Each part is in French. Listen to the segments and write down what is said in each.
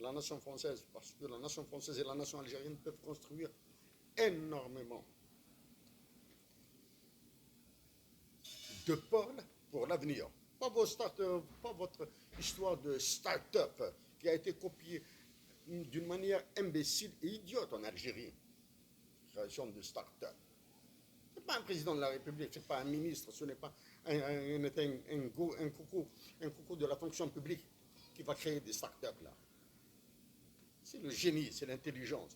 la nation française, parce que la nation française et la nation algérienne peuvent construire énormément de pôles pour l'avenir. Pas votre histoire de start-up qui a été copiée d'une manière imbécile et idiote en Algérie. Création de start-up. Ce n'est pas un président de la République, ce n'est pas un ministre, ce n'est pas un coucou de la fonction publique qui va créer des start-up là. C'est le génie, c'est l'intelligence.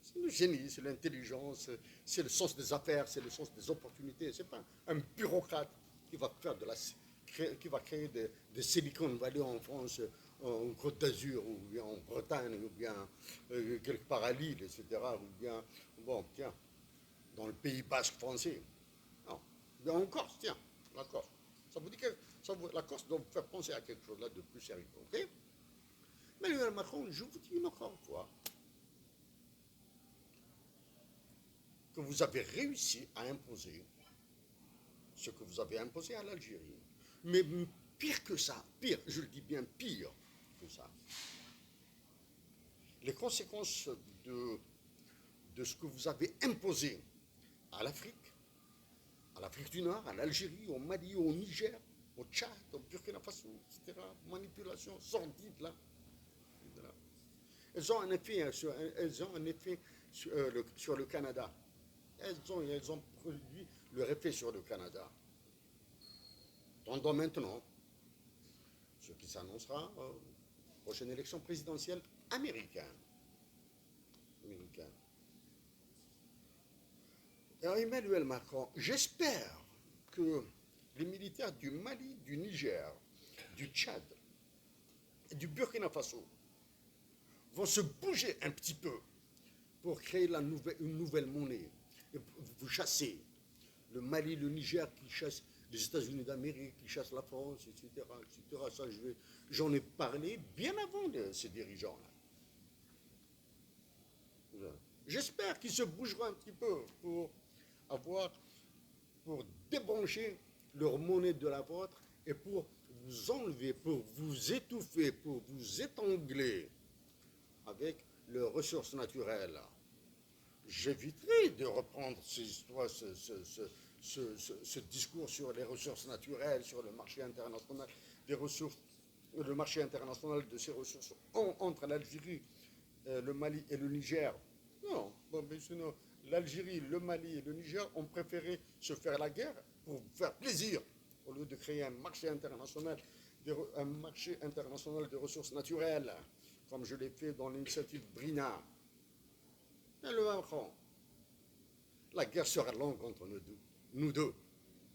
C'est le génie, c'est l'intelligence, c'est le sens des affaires, c'est le sens des opportunités. Ce n'est pas un bureaucrate qui va faire qui va créer des Silicon Valley en France, en Côte d'Azur, ou bien en Bretagne, ou bien quelque part à Lille, etc. Ou bien, bon, tiens, dans le Pays basque français. Non, bien en Corse, tiens, la Corse. Ça vous dit que la Corse doit vous faire penser à quelque chose là de plus sérieux, ok? Mais Emmanuel Macron, je vous dis une encore fois, que vous avez réussi à imposer ce que vous avez imposé à l'Algérie. Mais pire que ça, pire, je le dis bien pire que ça, les conséquences de ce que vous avez imposé à l'Afrique du Nord, à l'Algérie, au Mali, au Niger, au Tchad, au Burkina Faso, etc., manipulation sordide là. Elles ont un effet sur le Canada. Elles ont produit leur effet sur le Canada. Tendons maintenant ce qui s'annoncera aux prochaines élections présidentielles américaines. Alors Emmanuel Macron, j'espère que les militaires du Mali, du Niger, du Tchad et du Burkina Faso vont se bouger un petit peu pour créer une nouvelle monnaie. Et vous chassez le Mali, le Niger qui chassent les États-Unis d'Amérique, qui chassent la France, etc. Ça, j'en ai parlé bien avant de ces dirigeants-là. J'espère qu'ils se bougeront un petit peu pour débrancher leur monnaie de la vôtre et pour vous enlever, pour vous étouffer, pour vous étangler avec leurs ressources naturelles. J'éviterai de reprendre ces histoires, ce discours sur les ressources naturelles, sur le marché international des ressources, le marché international de ces ressources entre l'Algérie, le Mali et le Niger. Non, mais sinon, l'Algérie, le Mali et le Niger ont préféré se faire la guerre pour faire plaisir, au lieu de créer un marché international de ressources naturelles, comme je l'ai fait dans l'initiative Brina. Et le Macron, la guerre sera longue entre nous deux.